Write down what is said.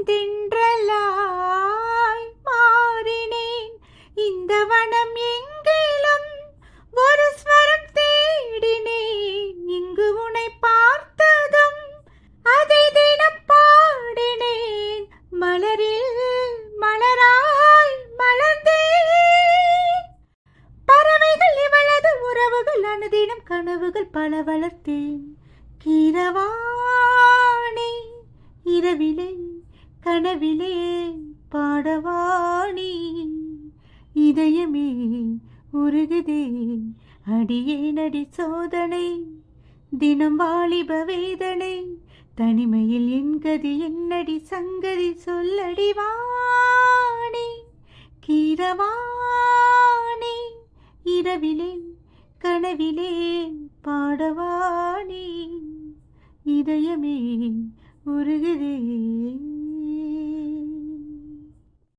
தென்றலாய் மாறினேன். இந்த வனம் எங்கிலும் ஒரு ஸ்வரம் தேடினேன். இங்கு உன்னை பார்த்ததும் அதை தினம் பாடினேன். மலரில் மலராய் மலர்ந்தேன். பறவைகள் இவளது உறவுகள் அனுதினம் கனவுகள் பல வளர்த்தேன். கீரவாணி இரவிலே கனவிலே பாடவாணி இதயமே உருகுதே அடியே நடி சோதனை. தினம் வாலிப வேதனை தனிமையில் என் கதி என்னடி சங்கதி சொல்லடி வாணி. கீரவாணி இரவிலே கனவிலே பாடவாணி இதயமே உருகுதே.